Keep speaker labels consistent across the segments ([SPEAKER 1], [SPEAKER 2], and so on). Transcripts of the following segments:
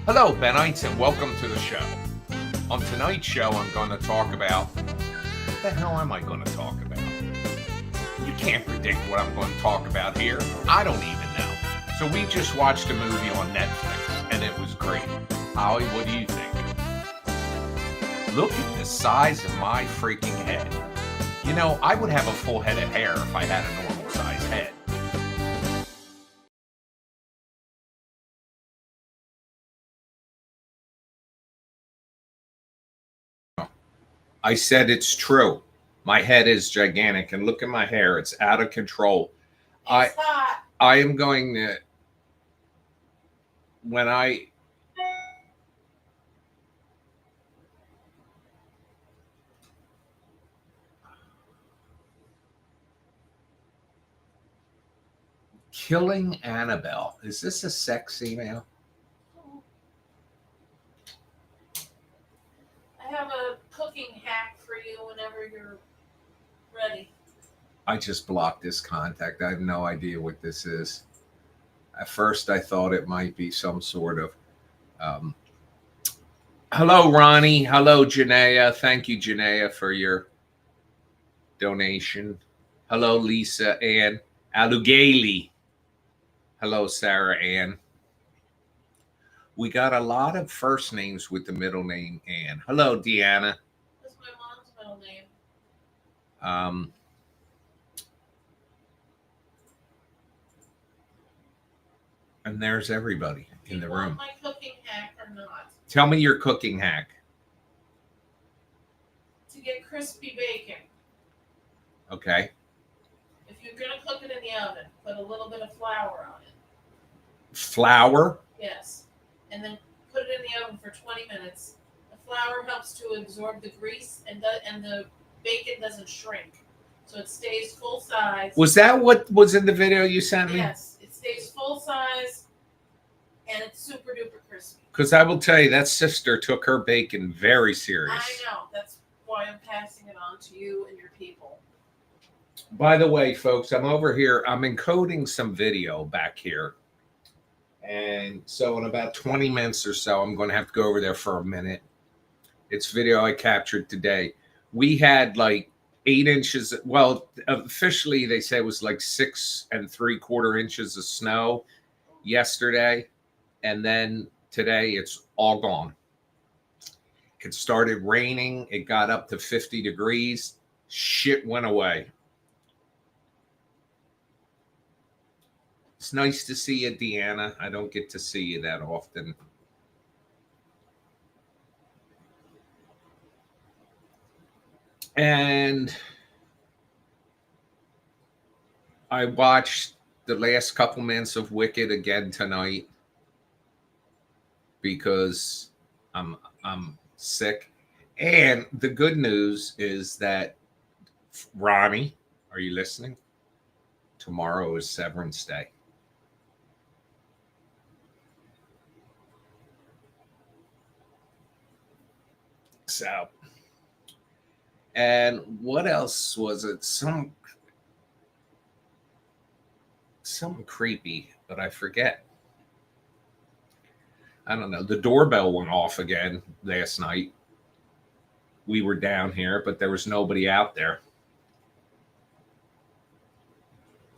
[SPEAKER 1] Hello, Benites, and welcome to the show. On tonight's show, I'm going to talk about what the hell am I going to talk about? You can't predict what I'm going to talk about here. I don't even know. So we just watched a movie on Netflix, and it was great. Holly, what do you think? Look at the size of my freaking head. You know, I would have a full head of hair if I had a normal size head. I said it's true. My head is gigantic, and look at my hair; it's out of control.
[SPEAKER 2] It's hot.
[SPEAKER 1] I am going to when I killing Annabelle. Is this a sex email?
[SPEAKER 2] I have a cooking hack for you whenever you're ready.
[SPEAKER 1] I just blocked this contact. I have no idea what this is. At first, I thought it might be some sort of. Hello, Ronnie. Hello, Janaea. Thank you, Janaea, for your donation. Hello, Lisa Ann Alugali. Hello, Sarah Ann. We got a lot of first names with the middle name Ann. Hello, Deanna.
[SPEAKER 2] That's my mom's middle name.
[SPEAKER 1] And there's everybody in the room.
[SPEAKER 2] My cooking hack or not?
[SPEAKER 1] Tell me your cooking hack.
[SPEAKER 2] To get crispy bacon.
[SPEAKER 1] Okay.
[SPEAKER 2] If you're gonna cook it in the oven, put a little bit of flour on it.
[SPEAKER 1] Flour?
[SPEAKER 2] Yes. And then put it in the oven for 20 minutes. The flour helps to absorb the grease and the bacon doesn't shrink. So it stays full size.
[SPEAKER 1] Was that what was in the video you sent me?
[SPEAKER 2] Yes. It stays full size and it's super duper crispy.
[SPEAKER 1] Because I will tell you, that sister took her bacon very serious.
[SPEAKER 2] I know. That's why I'm passing it on to you and your people.
[SPEAKER 1] By the way, folks, I'm over here. I'm encoding some video back here. And so in about 20 minutes or so, I'm going to have to go over there for a minute. It's video I captured today. We had like 8 inches. Well, officially they say it was like 6 3/4 inches of snow yesterday. And then today it's all gone. It started raining. It got up to 50 degrees. Shit went away. It's nice to see you, Deanna. I don't get to see you that often. And I watched the last couple minutes of Wicked again tonight because I'm sick. And the good news is that Ronnie, are you listening? Tomorrow is Severance Day. So, and what else was it? Something creepy, but I forget. I don't know. The doorbell went off again last night. We were down here, but there was nobody out there.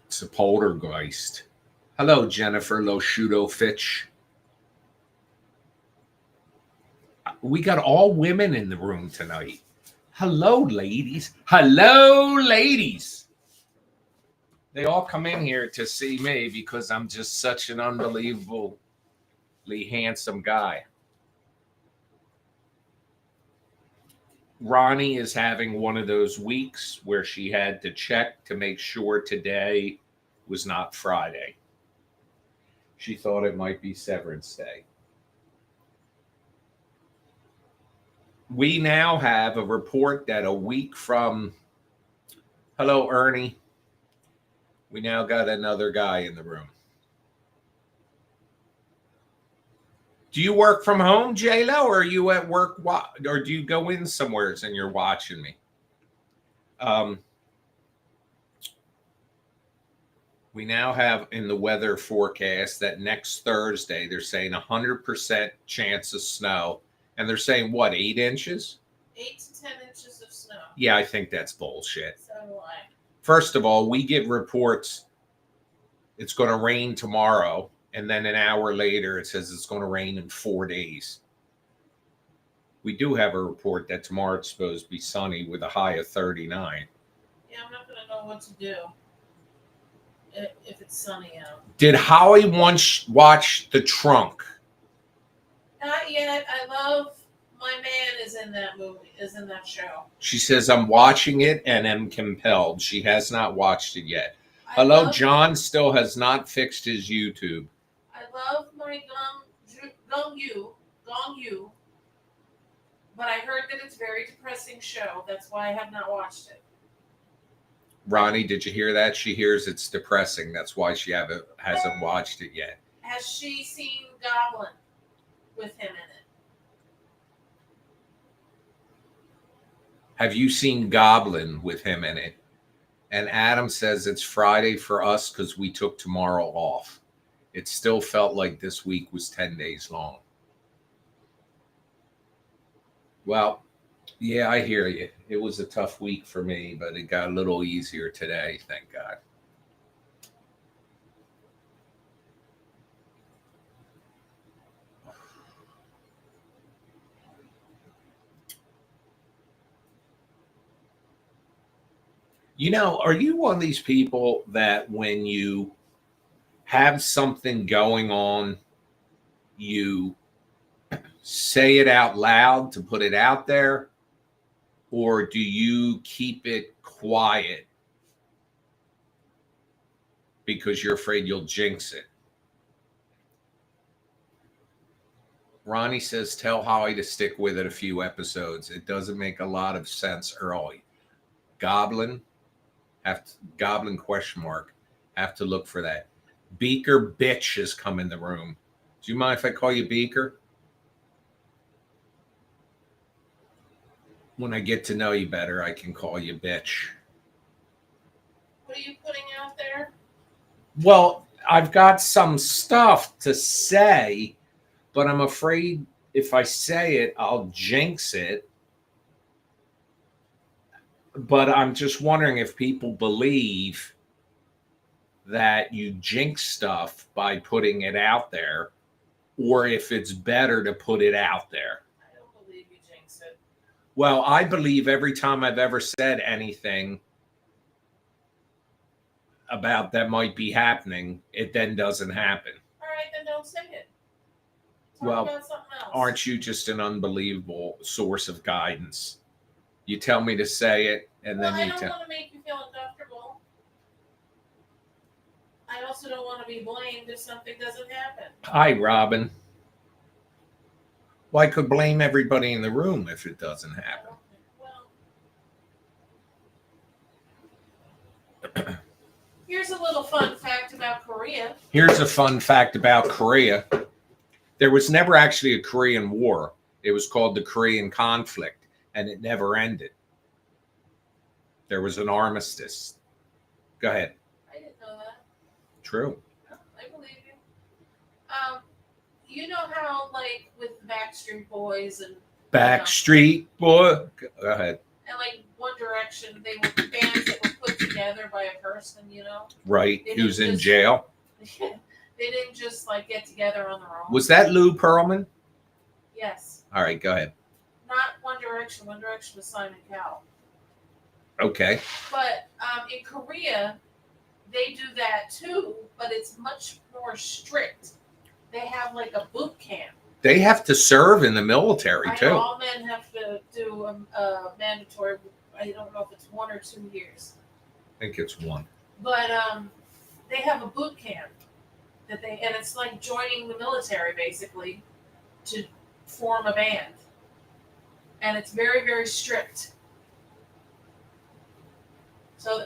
[SPEAKER 1] It's a poltergeist. Hello, Jennifer Loshuto Fitch. We got all women in the room tonight. Hello, ladies. Hello, ladies. They all come in here to see me because I'm just such an unbelievably handsome guy. Ronnie is having one of those weeks where she had to check to make sure today was not Friday. She thought it might be Severance Day. We now have a report that a week from, hello, Ernie, we now got another guy in the room. Do you work from home, J-Lo, or are you at work, or do you go in somewhere and you're watching me? We now have in the weather forecast that next Thursday they're saying 100% chance of snow, and they're saying what, 8 inches?
[SPEAKER 2] 8 to 10 inches of snow.
[SPEAKER 1] Yeah, I think that's bullshit.
[SPEAKER 2] So do I.
[SPEAKER 1] First of all, we get reports it's going to rain tomorrow, and then an hour later it says it's going to rain in 4 days. We do have a report that tomorrow it's supposed to be sunny with a high of 39.
[SPEAKER 2] Yeah, I'm not going to know what to do if it's sunny out.
[SPEAKER 1] Did Holly once watch The Trunk?
[SPEAKER 2] Not yet. I love my man is in that movie, is in that show.
[SPEAKER 1] She says, I'm watching it and am compelled. She has not watched it yet. Hello, John still has not fixed his YouTube.
[SPEAKER 2] I love my Gong Yu, but I heard that it's a very depressing show. That's why I have not watched it.
[SPEAKER 1] Ronnie, did you hear that? She hears it's depressing. That's why she hasn't watched it yet.
[SPEAKER 2] Has she seen Goblin with him in it?
[SPEAKER 1] Have you seen Goblin with him in it? And Adam says it's Friday for us because we took tomorrow off. It still felt like this week was 10 days long. Well, yeah, I hear you. It was a tough week for me, but it got a little easier today, thank God. You know, are you one of these people that when you have something going on, you say it out loud to put it out there? Or do you keep it quiet because you're afraid you'll jinx it? Ronnie says, tell Holly to stick with it a few episodes. It doesn't make a lot of sense early. Goblin question mark. Have to look for that. Beaker bitch has come in the room. Do you mind if I call you Beaker? When I get to know you better, I can call you bitch.
[SPEAKER 2] What are you putting out there?
[SPEAKER 1] Well, I've got some stuff to say, but I'm afraid if I say it, I'll jinx it. But I'm just wondering if people believe that you jinx stuff by putting it out there, or if it's better to put it out there.
[SPEAKER 2] I don't believe you jinx it.
[SPEAKER 1] Well, I believe every time I've ever said anything about that might be happening, it then doesn't happen.
[SPEAKER 2] All right, then don't say it. Talk
[SPEAKER 1] Well,
[SPEAKER 2] about something else.
[SPEAKER 1] Aren't you just an unbelievable source of guidance? You tell me to say it, and then
[SPEAKER 2] I don't want to make you feel uncomfortable. I also don't want to be blamed if something doesn't happen.
[SPEAKER 1] Hi, Robin. Well, I could blame everybody in the room if it doesn't happen.
[SPEAKER 2] Well, here's a little fun fact about Korea.
[SPEAKER 1] Here's a fun fact about Korea. There was never actually a Korean War. It was called the Korean Conflict, and it never ended. There was an armistice. Go ahead.
[SPEAKER 2] I didn't know that.
[SPEAKER 1] True.
[SPEAKER 2] I believe you. You know how, like, with Backstreet Boys and
[SPEAKER 1] Backstreet Boy. Go ahead.
[SPEAKER 2] And like One Direction, they were bands that were put together by a person, you know.
[SPEAKER 1] Right. Who's in jail?
[SPEAKER 2] They didn't just like get together on their own.
[SPEAKER 1] Was that Lou Pearlman?
[SPEAKER 2] Yes.
[SPEAKER 1] All right, go ahead.
[SPEAKER 2] Not One Direction. One Direction was Simon Cowell.
[SPEAKER 1] Okay.
[SPEAKER 2] But in Korea, they do that too, but it's much more strict. They have like a boot camp.
[SPEAKER 1] They have to serve in the military too.
[SPEAKER 2] All men have to do a mandatory. I don't know if it's 1 or 2 years.
[SPEAKER 1] I think it's 1.
[SPEAKER 2] But they have a boot camp and it's like joining the military basically to form a band, and it's very, very strict. So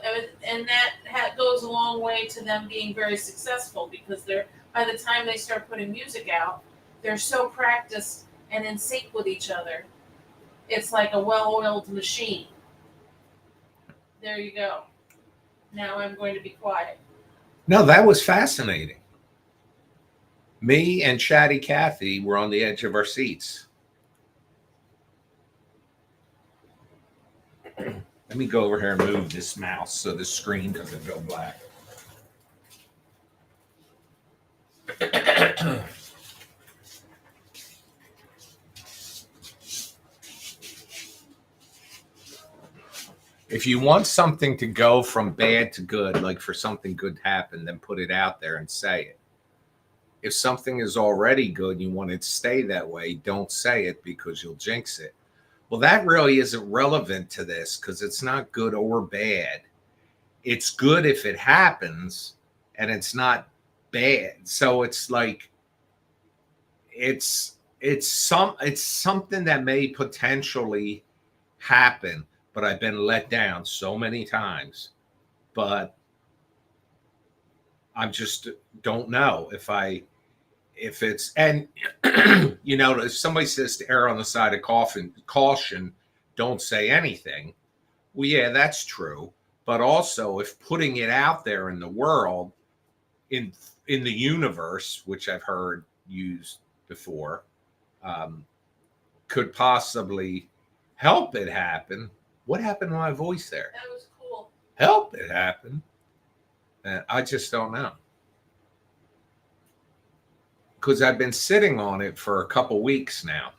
[SPEAKER 2] and that goes a long way to them being very successful, because by the time they start putting music out, they're so practiced and in sync with each other. It's like a well-oiled machine. There you go. Now I'm going to be quiet.
[SPEAKER 1] No, that was fascinating. Me and Chatty Cathy were on the edge of our seats. Let me go over here and move this mouse so the screen doesn't go black. If you want something to go from bad to good, like for something good to happen, then put it out there and say it. If something is already good and you want it to stay that way, don't say it because you'll jinx it. Well, that really isn't relevant to this because it's not good or bad. It's good if it happens and it's not bad. So it's like it's something that may potentially happen, but I've been let down so many times. But I just don't know if it's and if somebody says to err on the side of caution, don't say anything. Well, yeah, that's true. But also, if putting it out there in the world, in the universe, which I've heard used before, could possibly help it happen. What happened to my voice there?
[SPEAKER 2] That was cool.
[SPEAKER 1] Help it happen. I just don't know. Because I've been sitting on it for a couple weeks now.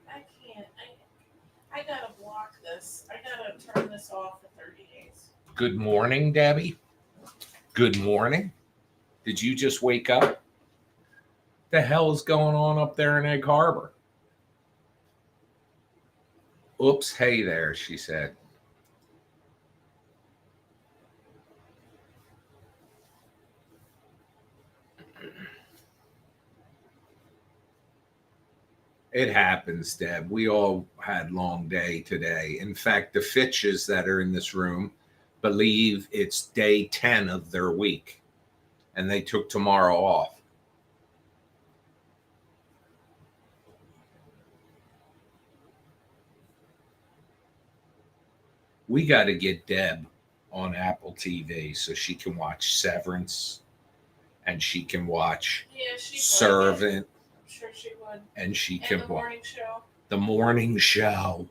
[SPEAKER 2] I can't. I gotta block this. I gotta turn this off for 30 days.
[SPEAKER 1] Good morning, Debbie. Good morning. Did you just wake up? The hell is going on up there in Egg Harbor? Oops, hey there, she said. It happens, Deb. We all had long day today. In fact, the Fitches that are in this room believe it's day 10 of their week, and they took tomorrow off. We got to get Deb on Apple TV so she can watch Severance and she can watch Servant.
[SPEAKER 2] I'm sure she would.
[SPEAKER 1] And she
[SPEAKER 2] And
[SPEAKER 1] can
[SPEAKER 2] the morning show.
[SPEAKER 1] The morning show.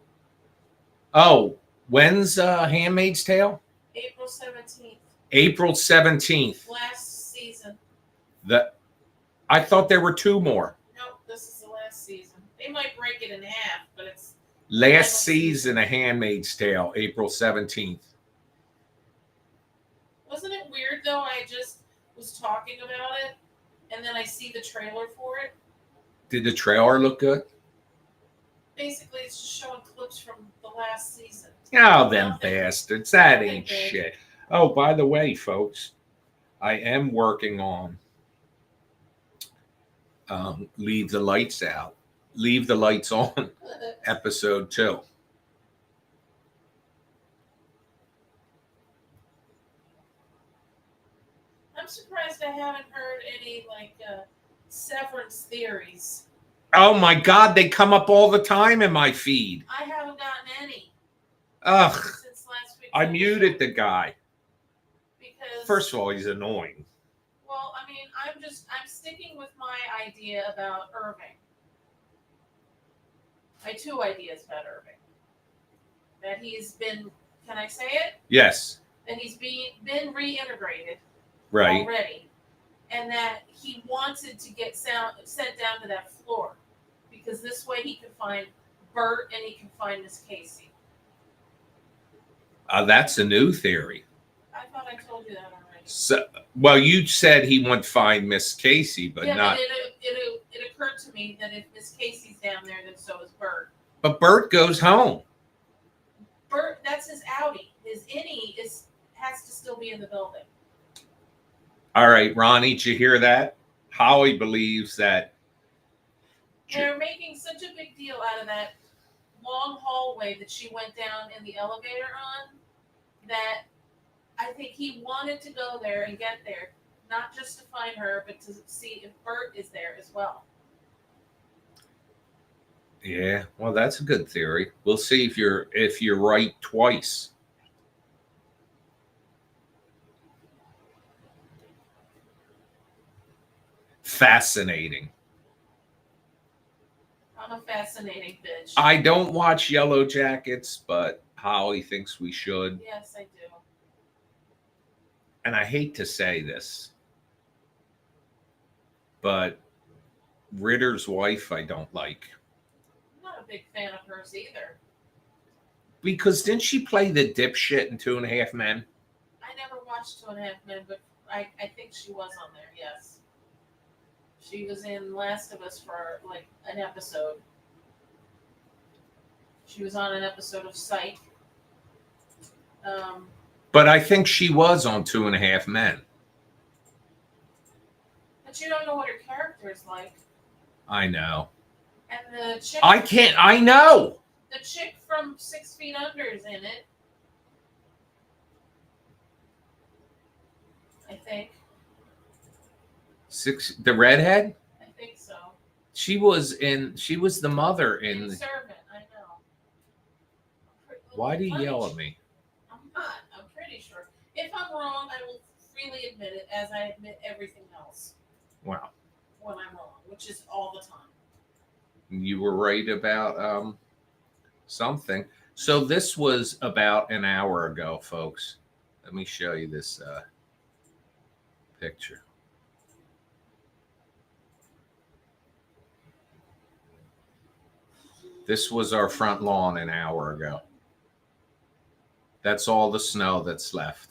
[SPEAKER 1] Oh, when's Handmaid's Tale?
[SPEAKER 2] April 17th.
[SPEAKER 1] April 17th.
[SPEAKER 2] Last season.
[SPEAKER 1] I thought there were two more.
[SPEAKER 2] Nope, this is the last season. They might break it in half, but it's
[SPEAKER 1] last season of Handmaid's Tale, April 17th.
[SPEAKER 2] Wasn't it weird though? I just was talking about it and then I see the trailer for it.
[SPEAKER 1] Did the trailer look good?
[SPEAKER 2] Basically, it's just showing clips from the last season.
[SPEAKER 1] Oh, them bastards. That ain't shit. Oh, by the way, folks, I am working on Leave the Lights Out. Leave the Lights On, episode 2.
[SPEAKER 2] I'm surprised I haven't heard any severance theories.
[SPEAKER 1] Oh my God, they come up all the time in my feed.
[SPEAKER 2] I haven't gotten any.
[SPEAKER 1] Ugh.
[SPEAKER 2] Since last week.
[SPEAKER 1] I muted the guy.
[SPEAKER 2] Because
[SPEAKER 1] first of all, he's annoying.
[SPEAKER 2] Well, I mean, I'm sticking with my idea about Irving. My two ideas about Irving. That he's been, can I say it?
[SPEAKER 1] Yes.
[SPEAKER 2] That he's been reintegrated
[SPEAKER 1] already.
[SPEAKER 2] And that he wanted to get sent down to that floor. Because this way he could find Bert and he can find Miss Casey.
[SPEAKER 1] That's a new theory.
[SPEAKER 2] I thought I told you that already.
[SPEAKER 1] So, well, you said he went to find Miss Casey, but
[SPEAKER 2] yeah,
[SPEAKER 1] not.
[SPEAKER 2] But it occurred to me that if Miss Casey's down there, then so is Bert.
[SPEAKER 1] But Bert goes home.
[SPEAKER 2] Bert, that's his outie. His innie has to still be in the building.
[SPEAKER 1] All right, Ronnie, did you hear that? Holly believes that.
[SPEAKER 2] They're making such a big deal out of that long hallway that she went down in the elevator on, that I think he wanted to go there and get there, not just to find her, but to see if Bert is there as well.
[SPEAKER 1] Yeah, well, that's a good theory. We'll see if you're right twice. fascinating.
[SPEAKER 2] I'm a fascinating bitch.
[SPEAKER 1] I don't watch Yellow Jackets, but Holly thinks we should.
[SPEAKER 2] Yes, I do.
[SPEAKER 1] And I hate to say this, but Ritter's wife I don't like.
[SPEAKER 2] I'm not a big fan of hers either.
[SPEAKER 1] Because didn't she play the dipshit in 2.5 Men?
[SPEAKER 2] I never watched 2.5 Men, but I think she was on there, yes. She was in Last of Us for like an episode. She was on an episode of Psych.
[SPEAKER 1] But I think she was on 2.5 Men.
[SPEAKER 2] But you don't know what her character is like.
[SPEAKER 1] I know.
[SPEAKER 2] And the chick.
[SPEAKER 1] I know.
[SPEAKER 2] The chick from 6 Feet Under is in it. I think.
[SPEAKER 1] The redhead?
[SPEAKER 2] I think so.
[SPEAKER 1] She was the mother in the
[SPEAKER 2] Servant, I know.
[SPEAKER 1] Why do you yell at me?
[SPEAKER 2] I'm not. I'm pretty sure. If I'm wrong, I will freely admit it, as I admit everything else.
[SPEAKER 1] Wow.
[SPEAKER 2] When I'm wrong, which is all the time.
[SPEAKER 1] You were right about something. So this was about an hour ago, folks. Let me show you this picture. This was our front lawn an hour ago. That's all the snow that's left.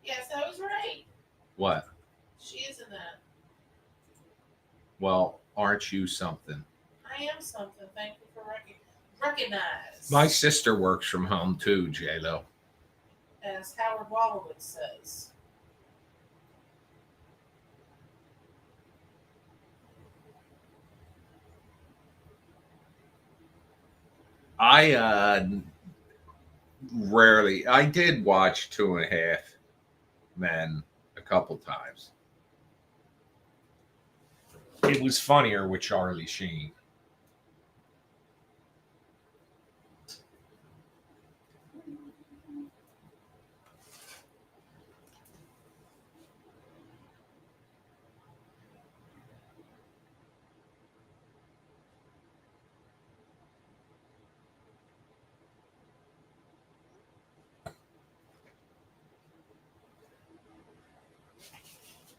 [SPEAKER 2] Yes, I was right.
[SPEAKER 1] What?
[SPEAKER 2] She is in that.
[SPEAKER 1] Well, aren't you something?
[SPEAKER 2] I am something. Thank you for recognize.
[SPEAKER 1] My sister works from home too, J-Lo.
[SPEAKER 2] As Howard Wolowitz says.
[SPEAKER 1] I did watch 2.5 Men a couple times. It was funnier with Charlie Sheen.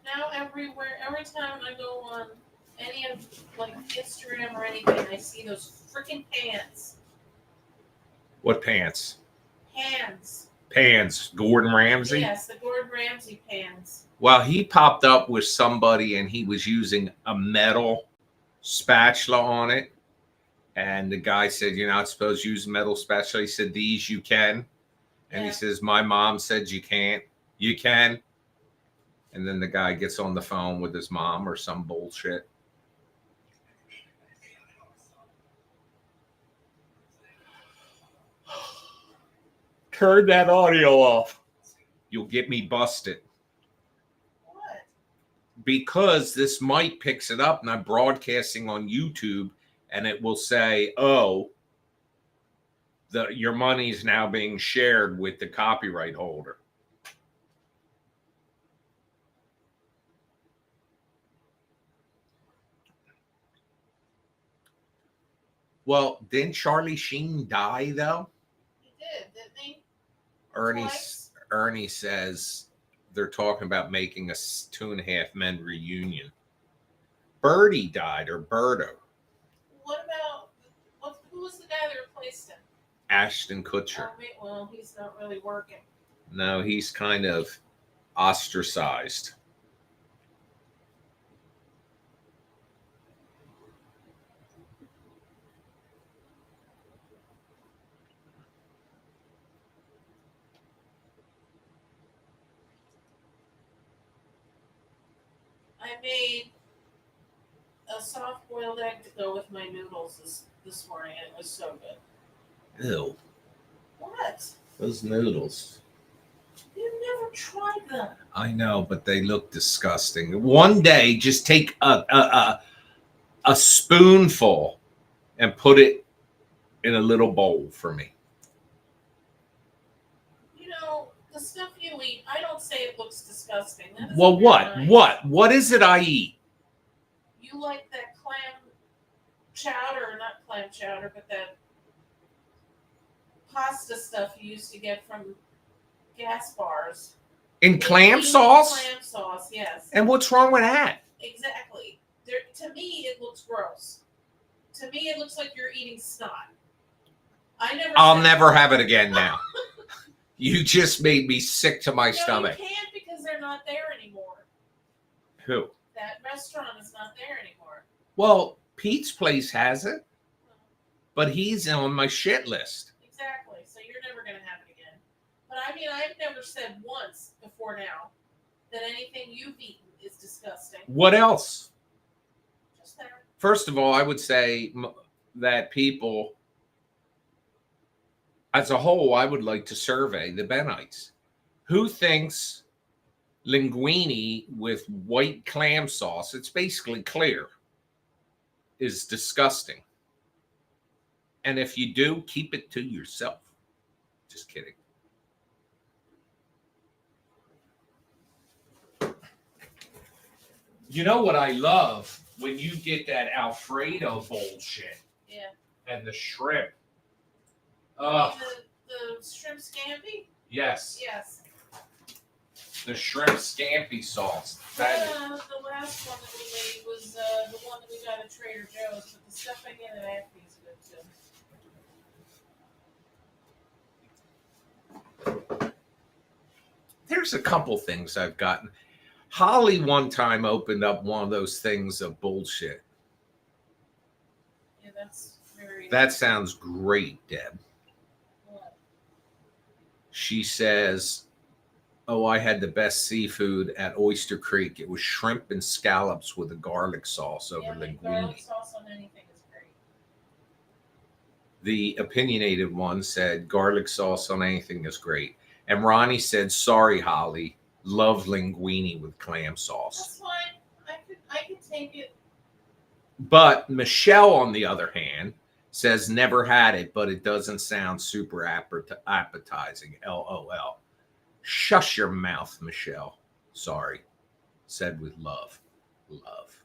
[SPEAKER 2] Now every time I go on any of like Instagram or anything, I see those freaking pants.
[SPEAKER 1] What pants?
[SPEAKER 2] Pants.
[SPEAKER 1] Pants. Gordon Ramsay?
[SPEAKER 2] Yes, the Gordon Ramsay pants.
[SPEAKER 1] Well, he popped up with somebody and he was using a metal spatula on it. And the guy said, you're not supposed to use metal spatula. He said, these you can. And he says, my mom said you can't. You can. And then the guy gets on the phone with his mom or some bullshit. Turn that audio off. You'll get me busted.
[SPEAKER 2] What?
[SPEAKER 1] Because this mic picks it up and I'm broadcasting on YouTube and it will say, oh, your money's now being shared with the copyright holder. Well, didn't Charlie Sheen die though?
[SPEAKER 2] He did, didn't he?
[SPEAKER 1] Ernie says they're talking about making a 2.5 Men reunion. Birdie died, or Birdo.
[SPEAKER 2] What about who was the guy that replaced him?
[SPEAKER 1] Ashton Kutcher.
[SPEAKER 2] Well, he's not really working.
[SPEAKER 1] No, he's kind of ostracized.
[SPEAKER 2] I made a soft-boiled egg to go with my noodles this morning, and it was so good.
[SPEAKER 1] Ew.
[SPEAKER 2] What?
[SPEAKER 1] Those noodles.
[SPEAKER 2] You've never tried them.
[SPEAKER 1] I know, but they look disgusting. One day, just take a spoonful and put it in a little bowl for me.
[SPEAKER 2] You know, the stuff you eat, I don't say it looks disgusting. That is
[SPEAKER 1] Well,
[SPEAKER 2] very
[SPEAKER 1] what?
[SPEAKER 2] nice.
[SPEAKER 1] What is it I eat?
[SPEAKER 2] You like that clam chowder, not clam chowder, but that pasta stuff you used to get from gas bars.
[SPEAKER 1] In clam sauce?
[SPEAKER 2] Clam sauce, yes.
[SPEAKER 1] And what's wrong with that?
[SPEAKER 2] Exactly. To me, it looks gross. To me, it looks like you're eating snot.
[SPEAKER 1] I'll never have it again now. You just made me sick to my stomach.
[SPEAKER 2] You can't because they're not there anymore.
[SPEAKER 1] Who?
[SPEAKER 2] That restaurant is not there anymore.
[SPEAKER 1] Well, Pete's place has it, but he's on my shit list.
[SPEAKER 2] Exactly. So you're never going to have it again. But I mean, I've never said once before now that anything you've eaten is disgusting.
[SPEAKER 1] What else?
[SPEAKER 2] Just there.
[SPEAKER 1] First of all, I would say that people, as a whole, I would like to survey the Benites. Who thinks linguine with white clam sauce, it's basically clear, is disgusting? And if you do, keep it to yourself. Just kidding. You know what I love? When you get that Alfredo bullshit.
[SPEAKER 2] Yeah.
[SPEAKER 1] And the shrimp.
[SPEAKER 2] The shrimp scampi?
[SPEAKER 1] Yes.
[SPEAKER 2] Yes.
[SPEAKER 1] The shrimp scampi sauce.
[SPEAKER 2] The last one that we made was the one that we got at Trader Joe's, but the stuff I get at Acme is good too.
[SPEAKER 1] There's a couple things I've gotten. Holly one time opened up one of those things of bullshit.
[SPEAKER 2] Yeah, that's very...
[SPEAKER 1] That sounds great, Deb.
[SPEAKER 2] What?
[SPEAKER 1] She says, oh, I had the best seafood at Oyster Creek. It was shrimp and scallops with a garlic sauce over linguine.
[SPEAKER 2] Garlic sauce on anything is great.
[SPEAKER 1] The opinionated one said garlic sauce on anything is great. And Ronnie said, sorry, Holly. Love linguine with clam sauce.
[SPEAKER 2] That's fine. I could take it.
[SPEAKER 1] But Michelle, on the other hand, says never had it, but it doesn't sound super appetizing. LOL. Shush your mouth, Michelle. Sorry. Said with love. Love.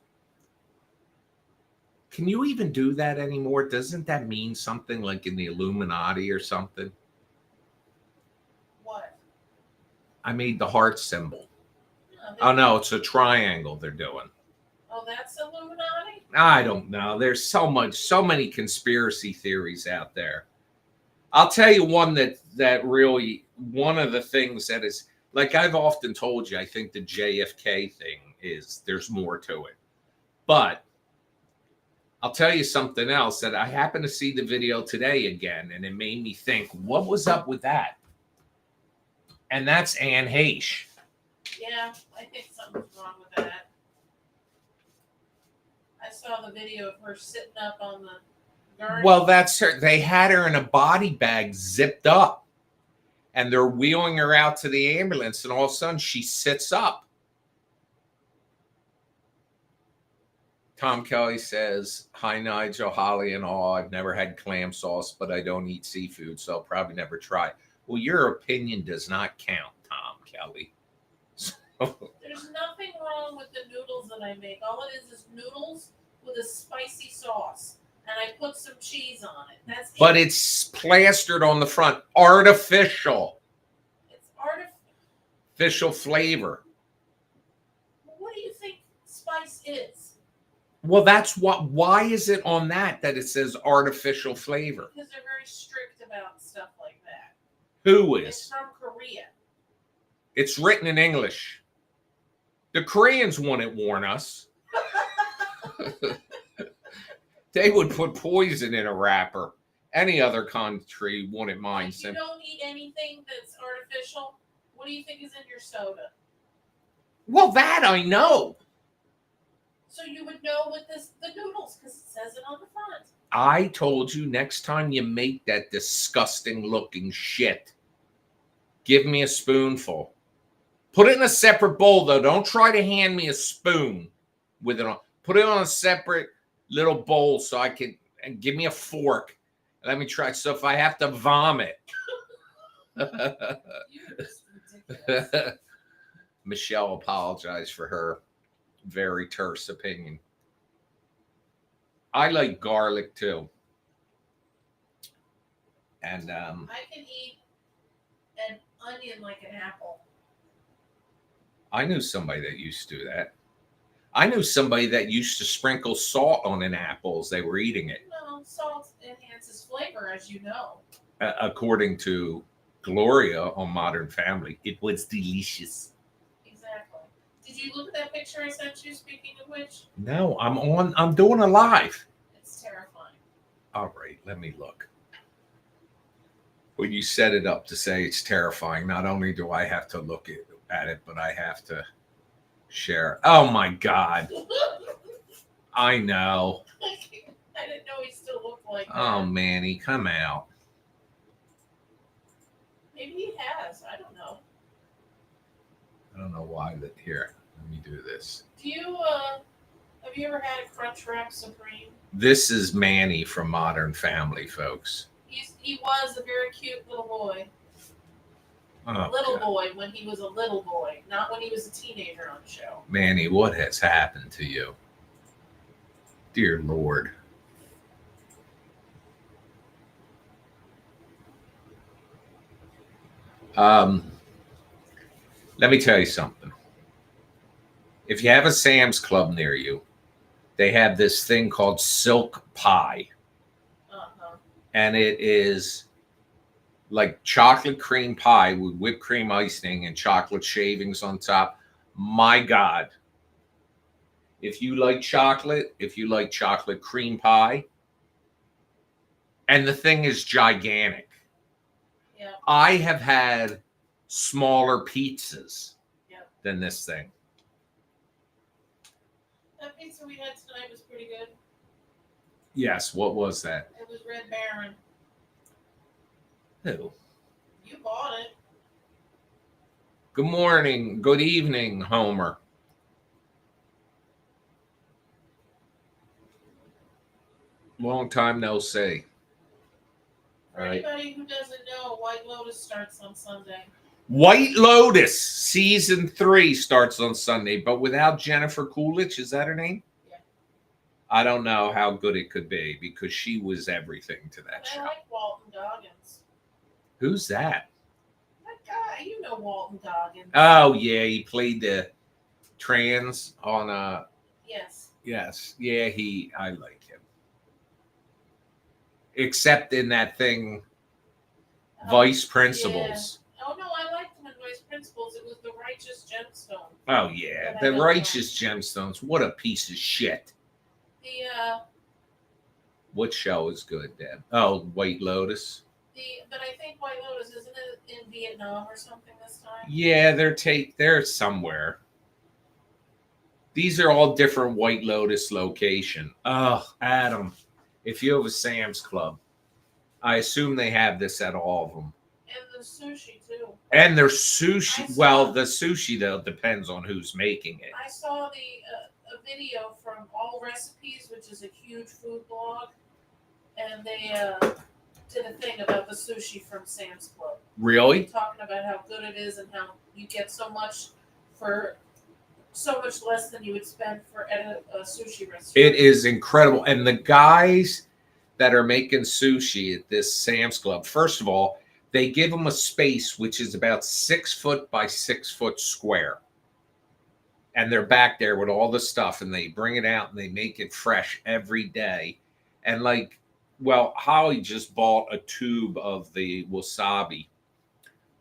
[SPEAKER 1] Can you even do that anymore? Doesn't that mean something like in the Illuminati or something?
[SPEAKER 2] What?
[SPEAKER 1] I made the heart symbol.
[SPEAKER 2] No,
[SPEAKER 1] Oh, no, it's a triangle they're doing.
[SPEAKER 2] Oh, that's Illuminati?
[SPEAKER 1] I don't know. There's so many conspiracy theories out there. I'll tell you one that really, one of the things that is, like I've often told you, I think the JFK thing is, there's more to it. But I'll tell you something else that I happened to see the video today again, and it made me think, what was up with that? And that's Anne Heche.
[SPEAKER 2] Yeah, I think something's wrong with that. I saw the video of her sitting up on the gurney.
[SPEAKER 1] Well, that's her. They had her in a body bag zipped up, and they're wheeling her out to the ambulance, and all of a sudden she sits up. Tom Kelly says, hi, Nigel, Holly, and all. I've never had clam sauce, but I don't eat seafood, so I'll probably never try. Well, your opinion does not count, Tom Kelly.
[SPEAKER 2] There's nothing wrong with the noodles that I make. All it is noodles with a spicy sauce. And I put some cheese on it. That's it.
[SPEAKER 1] But it's plastered on the front. Artificial.
[SPEAKER 2] It's
[SPEAKER 1] artificial flavor.
[SPEAKER 2] What do you think spice is?
[SPEAKER 1] Well, that's what. Why is it on that it says artificial flavor?
[SPEAKER 2] Because they're very strict about stuff like that.
[SPEAKER 1] Who is?
[SPEAKER 2] It's from Korea.
[SPEAKER 1] It's written in English. The Koreans wouldn't warn us. They would put poison in a wrapper. Any other country wouldn't mind.
[SPEAKER 2] If you don't eat anything that's artificial, what do you think is in your soda?
[SPEAKER 1] Well, that I know.
[SPEAKER 2] So you would know with the noodles because it says it on the front.
[SPEAKER 1] I told you next time you make that disgusting looking shit, give me a spoonful. Put it in a separate bowl, though. Don't try to hand me a spoon with it on. Put it on a separate little bowl so I can, and give me a fork. Let me try. So if I have to vomit.
[SPEAKER 2] You're just ridiculous.
[SPEAKER 1] Michelle apologized for her very terse opinion. I like garlic too. And
[SPEAKER 2] I can eat an onion like an apple.
[SPEAKER 1] I knew somebody that used to do that. I knew somebody that used to sprinkle salt on an apple as they were eating it.
[SPEAKER 2] No, salt enhances flavor, as you know.
[SPEAKER 1] According to Gloria on Modern Family, it was delicious.
[SPEAKER 2] Exactly. Did you look at that picture I sent you? Speaking of which,
[SPEAKER 1] No, I'm doing a live.
[SPEAKER 2] it's terrifying.
[SPEAKER 1] All right, let me look. When you set it up to say it's terrifying, not only do I have to look at it, but I have to share. Oh my God. I know.
[SPEAKER 2] I didn't know he still looked like that.
[SPEAKER 1] Oh, Manny, come out.
[SPEAKER 2] Maybe he has. I don't know.
[SPEAKER 1] I don't know why that. Here, let me do this.
[SPEAKER 2] Do you have you ever had a Crunchwrap Supreme?
[SPEAKER 1] This is Manny from Modern Family, folks.
[SPEAKER 2] He was a very cute little boy.
[SPEAKER 1] Oh,
[SPEAKER 2] Little
[SPEAKER 1] God.
[SPEAKER 2] boy when he was a little boy, not when he was a teenager on the show.
[SPEAKER 1] Manny, what has happened to you? Dear Lord. Let me tell you something. If you have a Sam's Club near you, they have this thing called silk pie.
[SPEAKER 2] Uh-huh.
[SPEAKER 1] And it is like chocolate cream pie with whipped cream icing and chocolate shavings on top. My God. If you like chocolate cream pie, and the thing is gigantic.
[SPEAKER 2] Yeah.
[SPEAKER 1] I have had smaller pizzas
[SPEAKER 2] Yep.
[SPEAKER 1] than this thing.
[SPEAKER 2] That pizza we had tonight was pretty good.
[SPEAKER 1] Yes, what was that?
[SPEAKER 2] It was Red Baron.
[SPEAKER 1] Who?
[SPEAKER 2] You bought it.
[SPEAKER 1] Good morning, good evening, Homer. Long time no see.
[SPEAKER 2] For anybody who doesn't know, White Lotus starts on Sunday.
[SPEAKER 1] White Lotus season 3 starts on Sunday, but without Jennifer Coolidge. Is that her name?
[SPEAKER 2] Yeah.
[SPEAKER 1] I don't know how good it could be because she was everything to that show.
[SPEAKER 2] I like Walton Goggins.
[SPEAKER 1] Who's that?
[SPEAKER 2] That guy, you know Walton Goggins.
[SPEAKER 1] Oh yeah, he played the trans on
[SPEAKER 2] Yes.
[SPEAKER 1] Yes, yeah, I like him. Except in that thing, Vice Principals.
[SPEAKER 2] Yeah. Oh no, I liked him in Vice Principals. It was The Righteous Gemstone.
[SPEAKER 1] Oh yeah, The Righteous Gemstones. What a piece of shit. What show is good, Deb? Oh, White Lotus.
[SPEAKER 2] But I think White Lotus, isn't it in Vietnam or something this time?
[SPEAKER 1] Yeah, they're somewhere. These are all different White Lotus location. Oh, Adam, if you have a Sam's Club, I assume they have this at all of them.
[SPEAKER 2] And the sushi too.
[SPEAKER 1] And their sushi. Well, the sushi though depends on who's making it.
[SPEAKER 2] I saw a video from All Recipes, which is a huge food blog, and they did a thing about the sushi from Sam's Club.
[SPEAKER 1] Really?
[SPEAKER 2] Talking about how good it is and how you get so much for so much less than you would spend at a sushi restaurant.
[SPEAKER 1] It is incredible. And the guys that are making sushi at this Sam's Club, first of all, they give them a space which is about 6 foot by 6 foot square. And they're back there with all the stuff and they bring it out and they make it fresh every day. And Holly just bought a tube of the wasabi.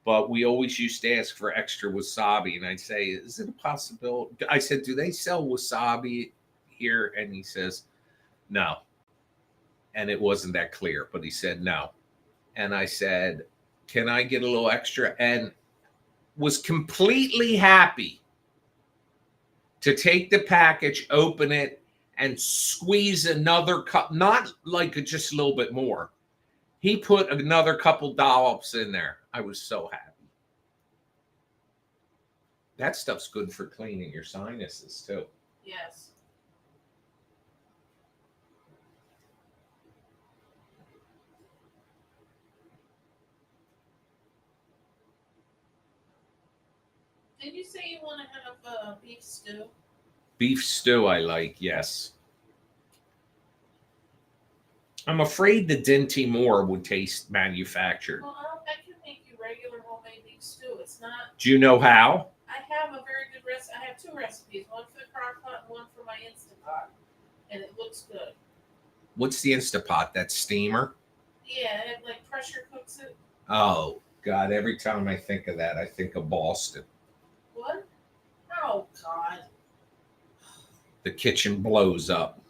[SPEAKER 1] But we always used to ask for extra wasabi. And I'd say, is it a possibility? I said, do they sell wasabi here? And he says, no. And it wasn't that clear, but he said no. And I said, can I get a little extra? And was completely happy to take the package, open it, and squeeze another cup, not like just a little bit more. He put another couple dollops in there. I was so happy. That stuff's good for cleaning your sinuses, too.
[SPEAKER 2] Yes. Did you say you want to have beef stew?
[SPEAKER 1] Beef stew, I like, yes. I'm afraid the Dinty Moore would taste manufactured.
[SPEAKER 2] Well, I can make you regular homemade beef stew. It's not.
[SPEAKER 1] Do you know how?
[SPEAKER 2] I have a very good recipe. I have two recipes, one for the crock pot and one for my Instant Pot, and it looks good.
[SPEAKER 1] What's the Instapot? That steamer?
[SPEAKER 2] Yeah, it like pressure cooks it.
[SPEAKER 1] Oh, God. Every time I think of that, I think of Boston.
[SPEAKER 2] What? Oh, God.
[SPEAKER 1] The kitchen blows up.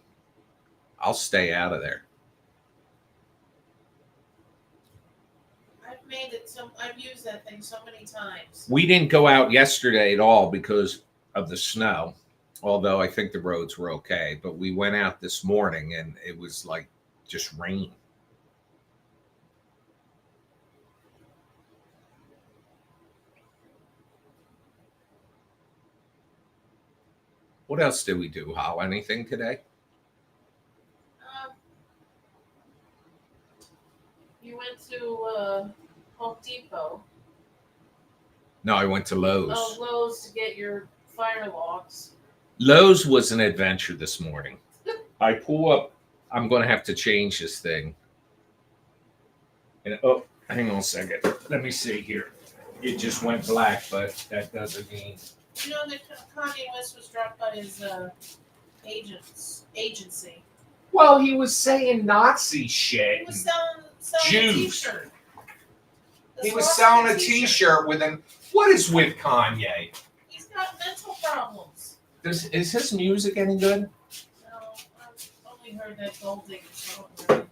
[SPEAKER 1] I'll stay out of there.
[SPEAKER 2] I've used that thing so many times.
[SPEAKER 1] We didn't go out yesterday at all because of the snow, although I think the roads were okay. But we went out this morning and it was like just rain. What else did we do, Hal? Anything today?
[SPEAKER 2] You went to Home Depot.
[SPEAKER 1] No, I went to Lowe's.
[SPEAKER 2] Oh, Lowe's to get your fire logs.
[SPEAKER 1] Lowe's was an adventure this morning. I pull up. I'm going to have to change this thing. And oh, hang on a second. Let me see here. It just went black, but that doesn't mean.
[SPEAKER 2] You know that Kanye West was dropped by his agency.
[SPEAKER 1] Well, he was saying Nazi shit.
[SPEAKER 2] He was selling
[SPEAKER 1] Jews.
[SPEAKER 2] a T-shirt.
[SPEAKER 1] He was selling a T-shirt with an. What is with Kanye?
[SPEAKER 2] He's got mental problems.
[SPEAKER 1] Is his music any good?
[SPEAKER 2] No, I've only heard that Gold Digger song. Right?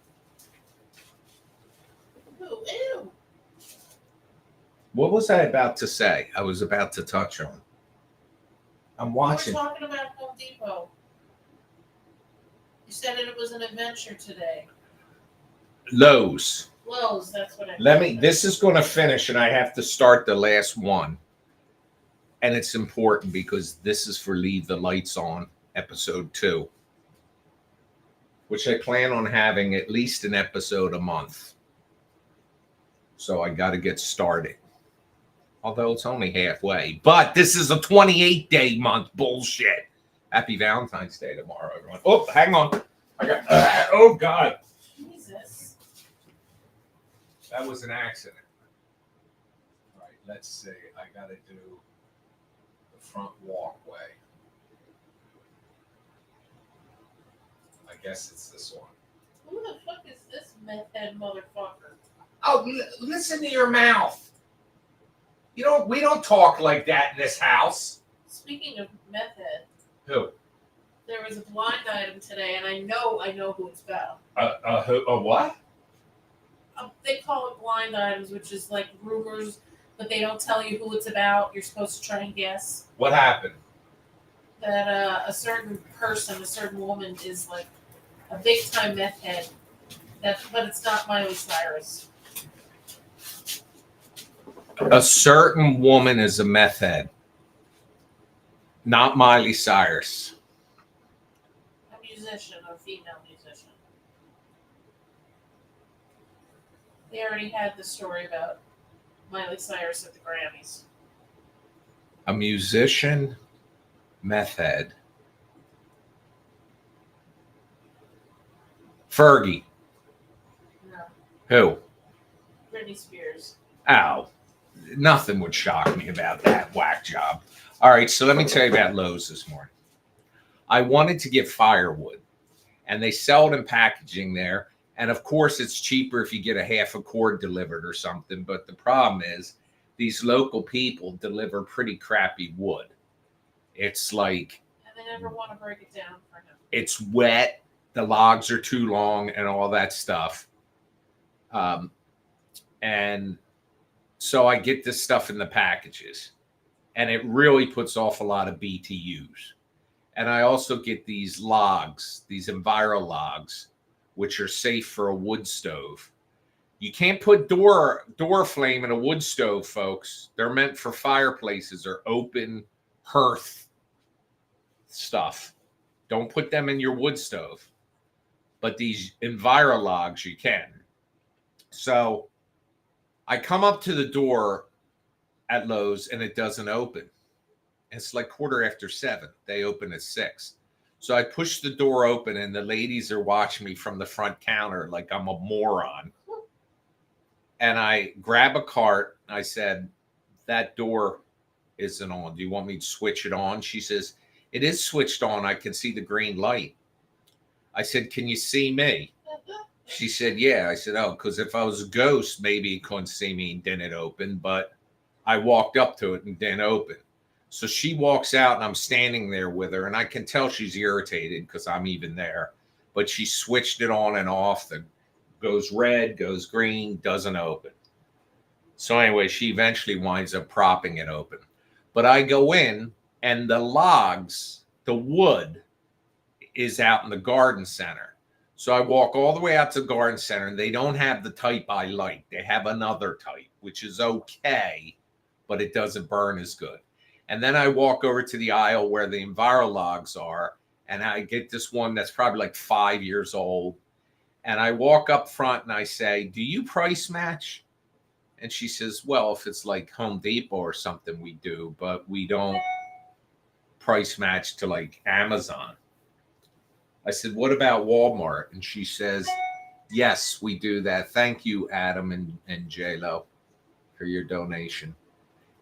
[SPEAKER 2] Ooh, ew.
[SPEAKER 1] What was I about to say? I was about to touch on. I'm watching.
[SPEAKER 2] We're talking about Home Depot. You said it was an adventure today.
[SPEAKER 1] Lowe's.
[SPEAKER 2] Lowe's, that's what I
[SPEAKER 1] Let me. This is going to finish, and I have to start the last one. And it's important because this is for Leave the Lights On, episode 2, which I plan on having at least an episode a month. So I got to get started. Although it's only halfway. But this is a 28-day month bullshit. Happy Valentine's Day tomorrow, everyone. Oh, hang on. I got. Oh, God.
[SPEAKER 2] Jesus.
[SPEAKER 1] That was an accident. All right, let's see. I got to do the front walkway. I guess it's this one.
[SPEAKER 2] Who the fuck is this meth head motherfucker?
[SPEAKER 1] Oh, listen to your mouth. We don't talk like that in this house.
[SPEAKER 2] Speaking of meth head,
[SPEAKER 1] Who?
[SPEAKER 2] there was a blind item today, and I know who it's about.
[SPEAKER 1] Who? A what?
[SPEAKER 2] They call it blind items, which is like rumors, but they don't tell you who it's about. You're supposed to try and guess.
[SPEAKER 1] What happened?
[SPEAKER 2] That a certain person, a certain woman, is like a big time meth head. But it's not Miley Cyrus.
[SPEAKER 1] A certain woman is a meth head. Not Miley Cyrus.
[SPEAKER 2] A musician, a female musician. They already had the story about Miley Cyrus at the Grammys.
[SPEAKER 1] A musician, meth head. Fergie.
[SPEAKER 2] No,
[SPEAKER 1] Who?
[SPEAKER 2] Britney Spears.
[SPEAKER 1] Ow. Nothing would shock me about that whack job. All right, so let me tell you about Lowe's this morning. I wanted to get firewood, and they sell it in packaging there. And of course, it's cheaper if you get a half a cord delivered or something. But the problem is these local people deliver pretty crappy wood. It's like...
[SPEAKER 2] And they never want to break it down for him.
[SPEAKER 1] It's wet. The logs are too long and all that stuff. And so I get this stuff in the packages. And it really puts off a lot of BTUs. And I also get these logs, these Enviro logs, which are safe for a wood stove. You can't put door flame in a wood stove, folks. They're meant for fireplaces or open hearth stuff. Don't put them in your wood stove. But these Enviro logs, you can. So I come up to the door at Lowe's and it doesn't open. It's like 7:15. They open at 6. So I push the door open, and the ladies are watching me from the front counter like I'm a moron. And I grab a cart. I said, that door isn't on. Do you want me to switch it on? She says, it is switched on. I can see the green light. I said, can you see me? She said, yeah. I said, oh, because if I was a ghost, maybe you couldn't see me and didn't open. But I walked up to it and didn't open. So she walks out, and I'm standing there with her, and I can tell she's irritated because I'm even there. But she switched it on and off. The goes red, goes green, doesn't open. So anyway, she eventually winds up propping it open. But I go in, and the logs, the wood, is out in the garden center. So I walk all the way out to the garden center, and they don't have the type I like. They have another type, which is okay, but it doesn't burn as good. And then I walk over to the aisle where the Envirologs are, and I get this one that's probably like 5 years old. And I walk up front and I say, do you price match? And she says, well, if it's like Home Depot or something, we do, but we don't price match to like Amazon. I said, what about Walmart? And she says, yes, we do that. Thank you, Adam and J-Lo, for your donation.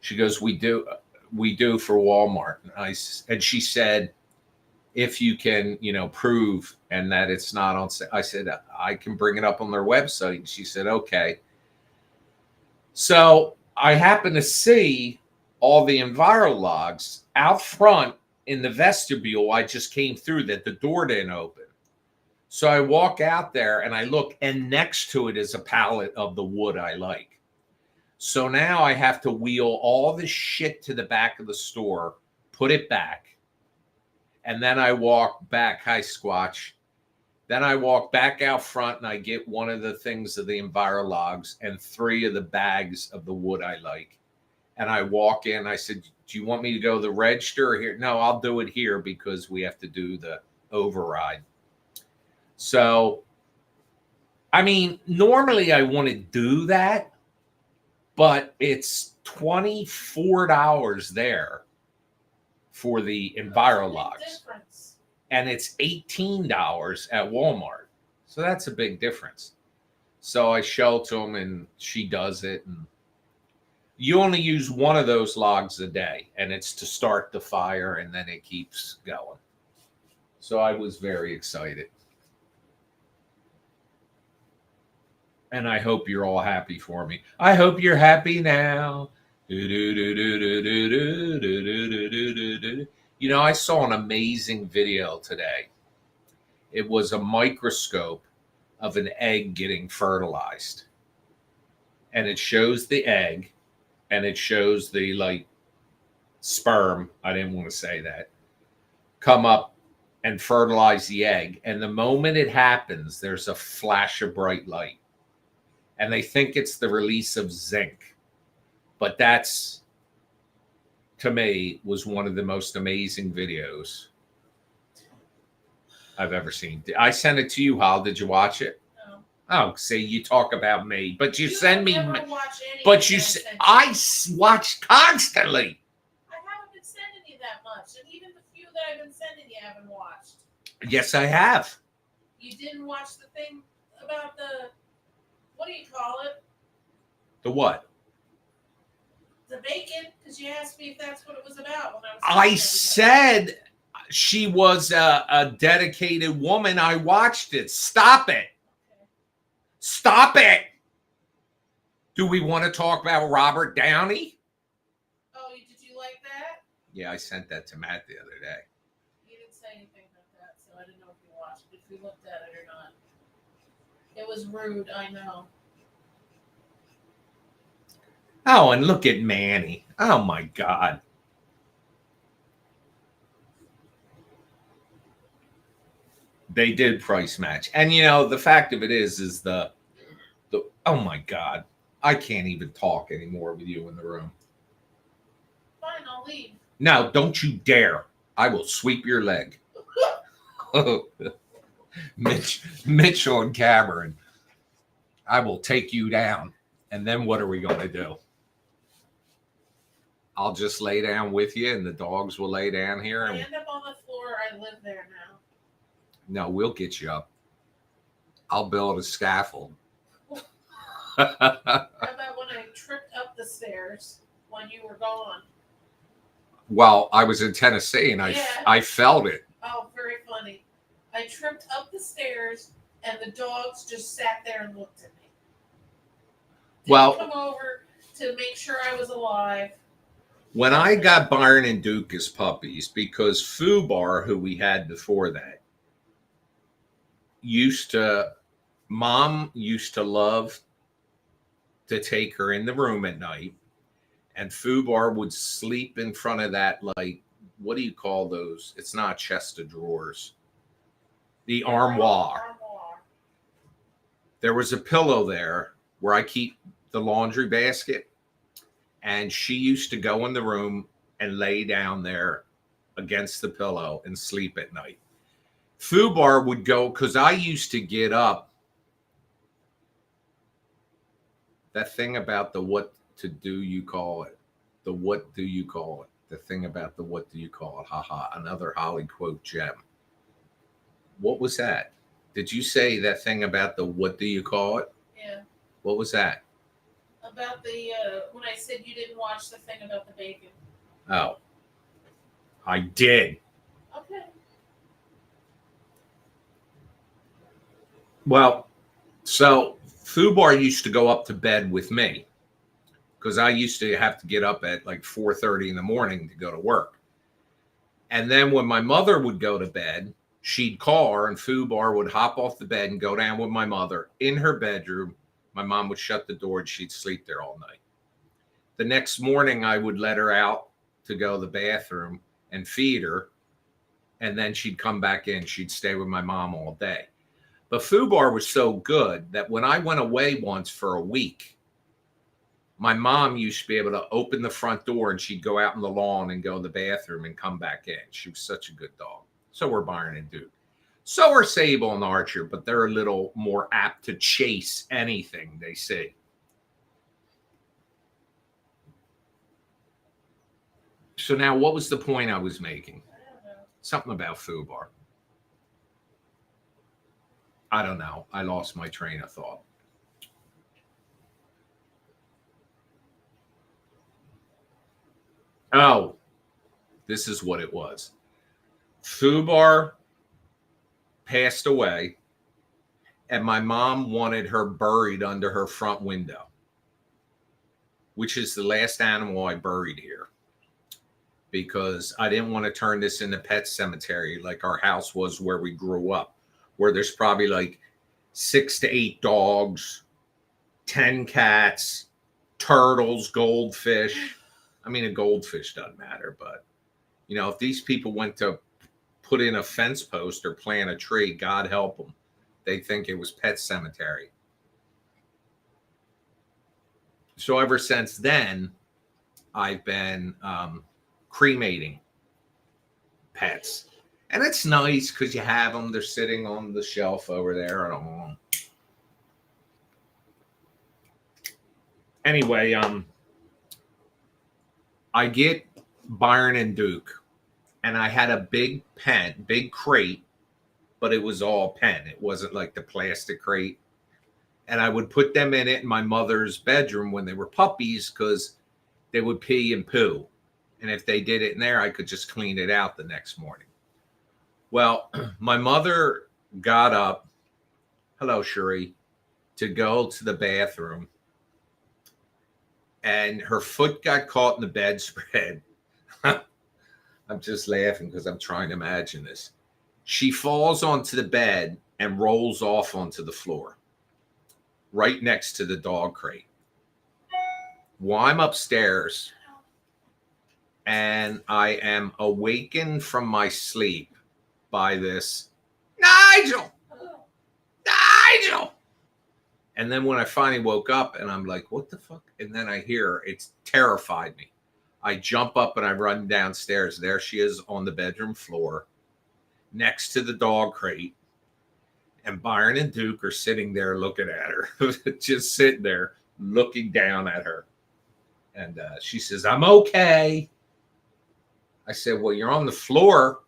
[SPEAKER 1] She goes, we do for Walmart. And she said, if you can, prove and that it's not on sale. I said, I can bring it up on their website. And she said, okay. So I happened to see all the Envirologs out front in the vestibule. I just came through that the door didn't open. So I walk out there and I look, and next to it is a pallet of the wood I like. So now I have to wheel all this shit to the back of the store, put it back. And then I walk back. Hi, Squatch. Then I walk back out front and I get one of the things of the Envirologs and 3 of the bags of the wood I like. And I walk in. I said, do you want me to go to the register or here? No, I'll do it here because we have to do the override. So, I mean, normally I want to do that, but it's $24 there for the Envirologs. And it's $18 at Walmart. So that's a big difference. So I show it to him and she does it. And you only use one of those logs a day, and it's to start the fire, and then it keeps going. So I was very excited. And I hope you're all happy for me. I hope you're happy now. I saw an amazing video today. It was a microscope of an egg getting fertilized. And it shows the egg, and it shows the sperm, I didn't want to say that, come up and fertilize the egg. And the moment it happens, there's a flash of bright light. And they think it's the release of zinc. But that's, to me, was one of the most amazing videos I've ever seen. I sent it to you, Hal. Did you watch it?
[SPEAKER 2] No.
[SPEAKER 1] Oh, see, you talk about me, but you send me.
[SPEAKER 2] But
[SPEAKER 1] I watch constantly.
[SPEAKER 2] I haven't been sending you that much, and even the few that I've been sending you haven't watched.
[SPEAKER 1] Yes, I have.
[SPEAKER 2] You didn't watch the thing about the, what do you call it?
[SPEAKER 1] The what?
[SPEAKER 2] The bacon, because you asked me if that's what it was about when
[SPEAKER 1] I said she was a dedicated woman. I watched it. Stop it.
[SPEAKER 2] Okay.
[SPEAKER 1] Stop it. Do we want to talk about Robert Downey?
[SPEAKER 2] Oh, did you like that?
[SPEAKER 1] Yeah, I sent that to Matt the other day.
[SPEAKER 2] You didn't say anything about that, so I didn't know if you watched it, if you looked at it or not. It was rude, I know.
[SPEAKER 1] Oh, and look at Manny. Oh, my God. They did price match. And, the fact of it is the oh, my God. I can't even talk anymore with you in the room.
[SPEAKER 2] Fine, I'll leave.
[SPEAKER 1] No, don't you dare. I will sweep your leg. Mitchell and Cameron. I will take you down. And then what are we going to do? I'll just lay down with you and the dogs will lay down here.
[SPEAKER 2] I
[SPEAKER 1] And
[SPEAKER 2] end up on the floor. I live there now.
[SPEAKER 1] no, we'll get you up. I'll build a scaffold.
[SPEAKER 2] How about when I tripped up the stairs when you were gone?
[SPEAKER 1] Well, I was in Tennessee and
[SPEAKER 2] Yeah.
[SPEAKER 1] I felt it.
[SPEAKER 2] Oh, very funny. I tripped up the stairs and the dogs just sat there and looked at me. Didn't come over to make sure I was alive.
[SPEAKER 1] When I got Byron and Duke as puppies, because Fubar, who we had before that, Mom used to love to take her in the room at night, and Fubar would sleep in front of that, like, what do you call those? It's not chest of drawers. The armoire. There was a pillow there where I keep the laundry basket, and she used to go in the room and lay down there against the pillow and sleep at night. Fubar would go, because I used to get up. That thing about the what to do you call it. The what do you call it? The thing about the what do you call it? Haha, another Holly quote gem. What was that? Did you say that thing about the what do you call it?
[SPEAKER 2] Yeah.
[SPEAKER 1] What was that?
[SPEAKER 2] About the, when I said you didn't watch the thing about the bacon.
[SPEAKER 1] Oh, I did.
[SPEAKER 2] Okay.
[SPEAKER 1] Well, so Fubar used to go up to bed with me because I used to have to get up at like 4:30 in the morning to go to work. And then when my mother would go to bed, she'd call her and Fubar would hop off the bed and go down with my mother in her bedroom. My mom would shut the door and she'd sleep there all night. The next morning, I would let her out to go to the bathroom and feed her. And then she'd come back in. She'd stay with my mom all day. But Fubar was so good that when I went away once for a week, my mom used to be able to open the front door and she'd go out in the lawn and go to the bathroom and come back in. She was such a good dog. So were Byron and Duke. So are Sable and Archer, but they're a little more apt to chase anything they see. So now what was the point I was making?
[SPEAKER 2] I don't know.
[SPEAKER 1] Something about Fubar. I don't know. I lost my train of thought. Oh, this is what it was. Fubar passed away, and my mom wanted her buried under her front window, which is the last animal I buried here, because I didn't want to turn this into pet cemetery like our house was where we grew up, where there's probably like 6 to 8 dogs, 10 cats, turtles, goldfish. I mean, a goldfish doesn't matter, but, you know, if these people went to put in a fence post or plant a tree, God help them. They think it was pet cemetery. So ever since then, I've been cremating pets. And it's nice because you have them. They're sitting on the shelf over there. I don't know. Anyway, I get Byron and Duke. And I had a big crate, but it was all pen. It wasn't like the plastic crate. And I would put them in it in my mother's bedroom when they were puppies because they would pee and poo. And if they did it in there, I could just clean it out the next morning. Well, my mother got up, hello, Cherie, to go to the bathroom. And her foot got caught in the bedspread. I'm just laughing because I'm trying to imagine this. She falls onto the bed and rolls off onto the floor right next to the dog crate. Well, I'm upstairs and I am awakened from my sleep by this, Nigel! Nigel! And then when I finally woke up and I'm like, what the fuck? And then I hear, it's terrified me. I jump up and I run downstairs. There she is on the bedroom floor next to the dog crate. And Byron and Duke are sitting there looking at her, just sitting there looking down at her. And she says, I'm okay. I said, well, you're on the floor.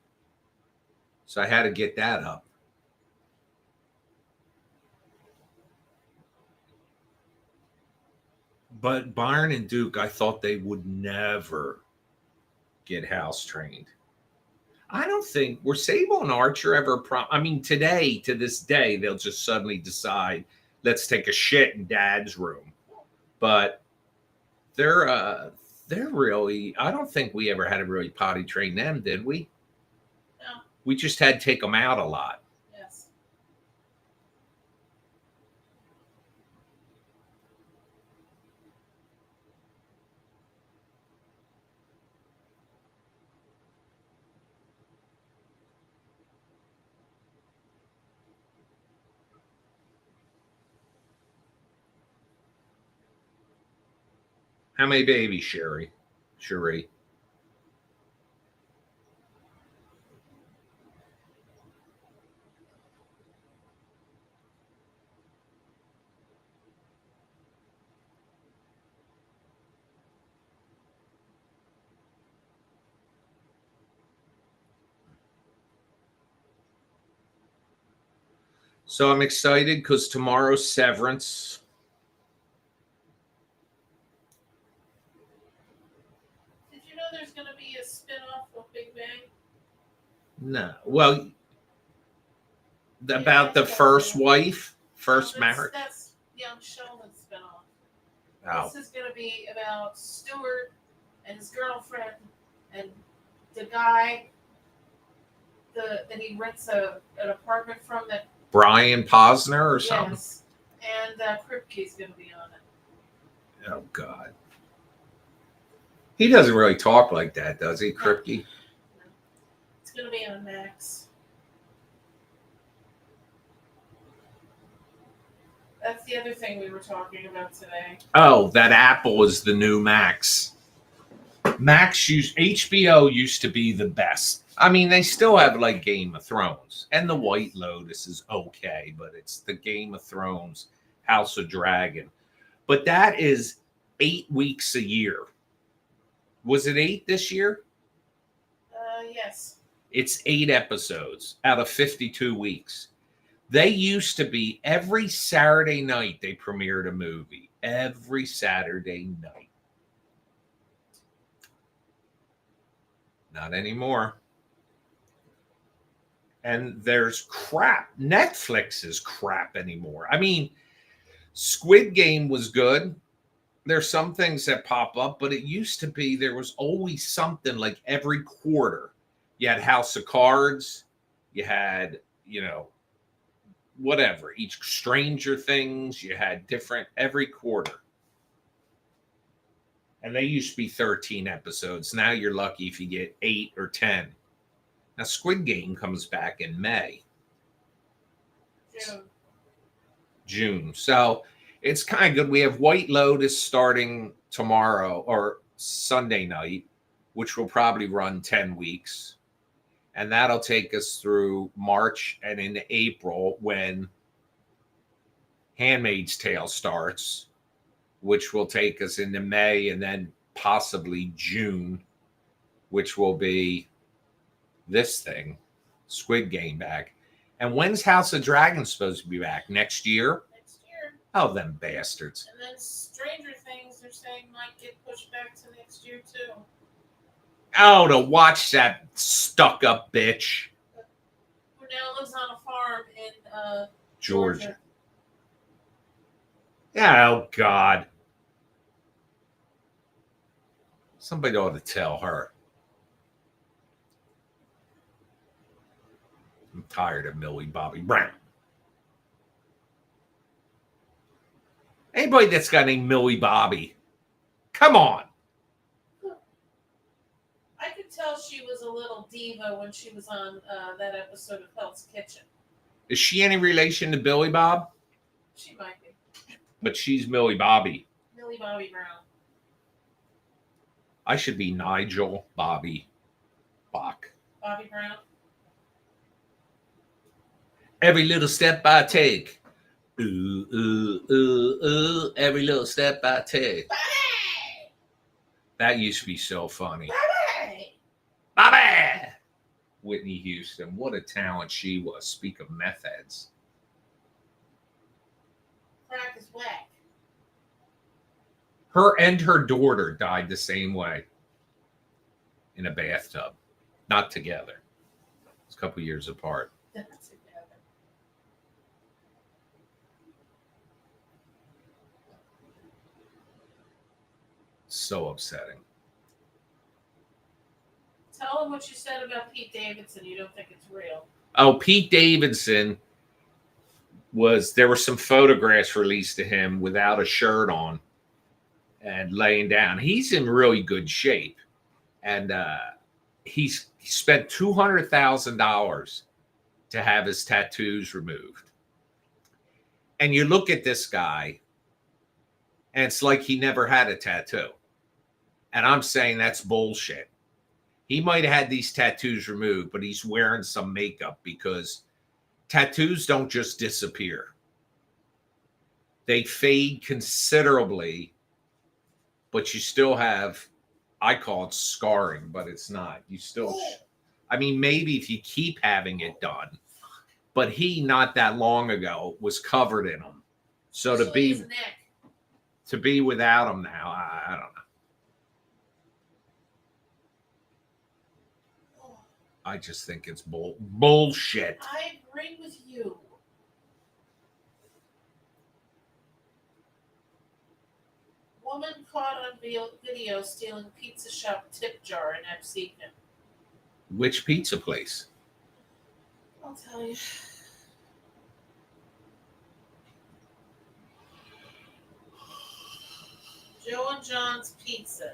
[SPEAKER 1] So I had to get that up. But Byron and Duke, I thought they would never get house trained. I don't think were Sable and Archer ever. I mean, today to this day, they'll just suddenly decide, let's take a shit in Dad's room. But they're really. I don't think we ever had to really potty train them, did we?
[SPEAKER 2] No.
[SPEAKER 1] We just had to take them out a lot.
[SPEAKER 2] Yes.
[SPEAKER 1] How many babies, Sherry? Cherie. So I'm excited because tomorrow's Severance.
[SPEAKER 2] Did you know there's going to be a spin-off of Big Bang?
[SPEAKER 1] No. Well, about the first wife, first marriage.
[SPEAKER 2] That's Young Sheldon's spin-off.
[SPEAKER 1] Oh.
[SPEAKER 2] This is going to be about Stewart and his girlfriend and the guy that he rents an apartment from. That
[SPEAKER 1] Brian Posner or something.
[SPEAKER 2] Yes, and Kripke's going to be on it.
[SPEAKER 1] Oh God. He doesn't really talk like that, does he, Kripke?
[SPEAKER 2] No. It's going to be on Max. That's the other thing we were talking about today.
[SPEAKER 1] Oh, that Apple is the new Max. HBO used to be the best. I mean, they still have like Game of Thrones, and the White Lotus is okay, but it's the Game of Thrones, House of Dragon. But that is 8 weeks a year. Was it 8 this year?
[SPEAKER 2] Yes.
[SPEAKER 1] It's 8 episodes out of 52 weeks. They used to be every Saturday night they premiered a movie. Every Saturday night. Not anymore. And there's crap. Netflix is crap anymore. I mean, Squid Game was good. There's some things that pop up, but it used to be there was always something like every quarter. You had House of Cards. You had, whatever. Each Stranger Things. You had different every quarter. And they used to be 13 episodes. Now you're lucky if you get 8 or 10. Now, Squid Game comes back in May. June. So it's kind of good. We have White Lotus starting tomorrow or Sunday night, which will probably run 10 weeks. And that'll take us through March and into April when Handmaid's Tale starts, which will take us into May and then possibly June, which will be this thing, Squid Game back. And when's House of Dragon supposed to be back? Next year?
[SPEAKER 2] Next year.
[SPEAKER 1] Oh, them bastards.
[SPEAKER 2] And then Stranger Things, they're saying, might get pushed back to next year, too.
[SPEAKER 1] Oh, to watch that stuck-up bitch.
[SPEAKER 2] Who now lives on a farm in
[SPEAKER 1] Georgia. Yeah, oh, God. Somebody ought to tell her. I'm tired of Millie Bobby Brown. Anybody that's got a Millie Bobby, come on.
[SPEAKER 2] I could tell she was a little diva when she was on that episode of Hell's Kitchen.
[SPEAKER 1] Is she any relation to Billy Bob?
[SPEAKER 2] She might be.
[SPEAKER 1] But she's Millie Bobby.
[SPEAKER 2] Millie Bobby Brown.
[SPEAKER 1] I should be Nigel Bobby Bach.
[SPEAKER 2] Bobby Brown.
[SPEAKER 1] Every little step I take. Ooh, ooh, ooh, ooh. Every little step I take.
[SPEAKER 2] Bobby!
[SPEAKER 1] That used to be so funny.
[SPEAKER 2] Bye-bye.
[SPEAKER 1] Bobby! Whitney Houston. What a talent she was. Speak of meth heads.
[SPEAKER 2] Crack is whack.
[SPEAKER 1] Her and her daughter died the same way in a bathtub. Not together. It's a couple years apart.
[SPEAKER 2] That's together.
[SPEAKER 1] So upsetting.
[SPEAKER 2] Tell them what you said about Pete Davidson. You don't think it's real.
[SPEAKER 1] Oh, Pete Davidson there were some photographs released of him without a shirt on and laying down. He's in really good shape. And he spent $200,000 to have his tattoos removed. And you look at this guy, and it's like he never had a tattoo. And I'm saying that's bullshit. He might have had these tattoos removed, but he's wearing some makeup because tattoos don't just disappear. They fade considerably, but you still have, I call it scarring, but it's not. You still, I mean, maybe if you keep having it done, but he, not that long ago, was covered in them. So to be without them now, I don't know. I just think it's bullshit.
[SPEAKER 2] I agree with you. Woman caught on video stealing pizza shop tip jar in Absecon.
[SPEAKER 1] Which pizza place?
[SPEAKER 2] I'll tell you. Joe and John's Pizza.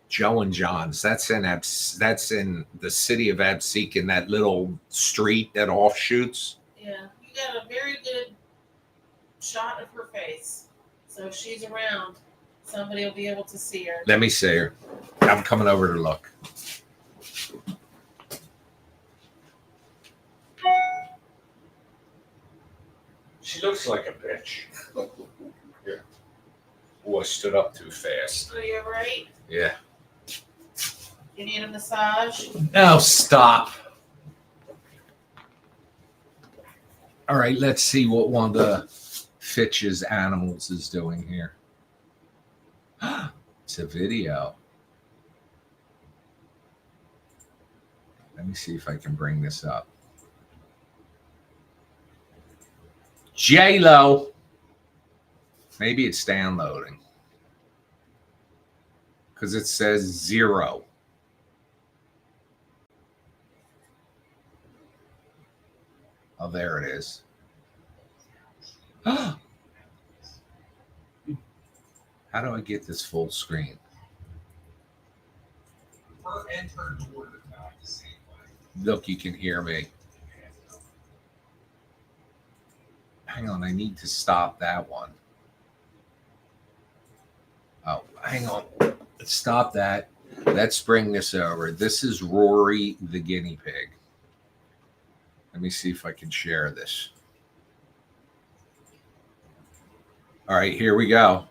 [SPEAKER 1] Joe and John's. That's in the city of Absecon, that little street that offshoots.
[SPEAKER 2] Yeah, you got a very good shot of her face. So if she's around, somebody will be able to see her.
[SPEAKER 1] Let me see her. I'm coming over to look. She looks like a bitch. Here. Oh, I stood up too fast.
[SPEAKER 2] Are you all right?
[SPEAKER 1] Yeah.
[SPEAKER 2] You need a massage?
[SPEAKER 1] No, stop. All right, let's see what one of the Fitch's animals is doing here. It's a video. Let me see if I can bring this up. J-Lo. Maybe it's downloading. Because it says 0. Oh, there it is. How do I get this full screen? Look, you can hear me. Hang on, I need to stop that one. Oh, hang on. Stop that. Let's bring this over. This is Rory the guinea pig. Let me see if I can share this. All right, here we go.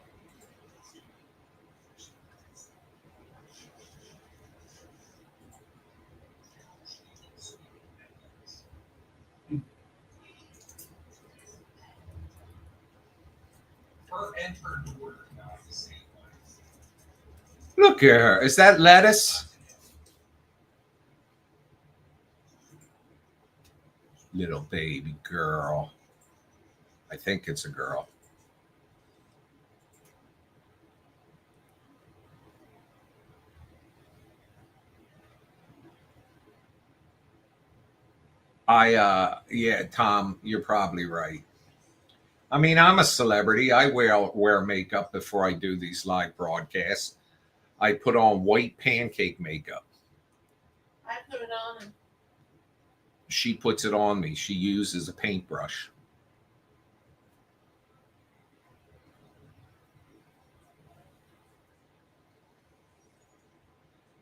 [SPEAKER 1] Look at her. Is that lettuce? Little baby girl. I think it's a girl. Yeah, Tom, you're probably right. I mean, I'm a celebrity. I wear makeup before I do these live broadcasts. I put on white pancake makeup.
[SPEAKER 2] I put it on and
[SPEAKER 1] She puts it on me. She uses a paintbrush.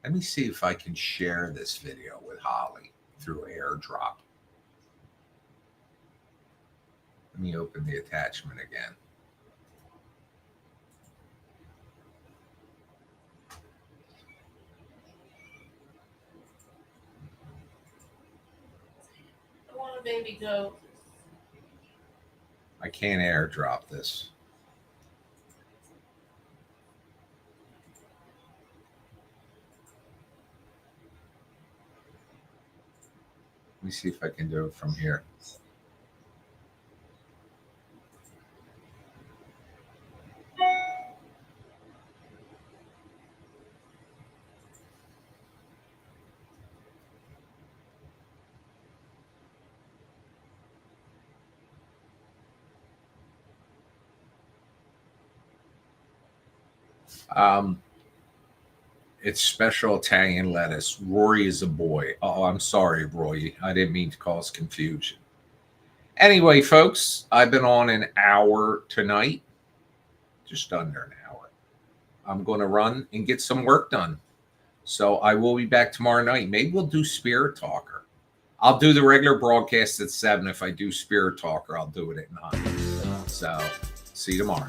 [SPEAKER 1] Let me see if I can share this video with Holly through AirDrop. Let me open the attachment again.
[SPEAKER 2] baby goat.
[SPEAKER 1] I can't airdrop this. Let me see if I can do it from here. It's special Italian lettuce. Rory is a boy. Oh, I'm sorry, Roy. I didn't mean to cause confusion. Anyway, folks, I've been on an hour tonight, just under an hour. I'm going to run and get some work done. So I will be back tomorrow night. Maybe we'll do Spirit Talker. I'll do the regular broadcast at 7. If I do Spirit Talker, I'll do it at 9. So see you tomorrow.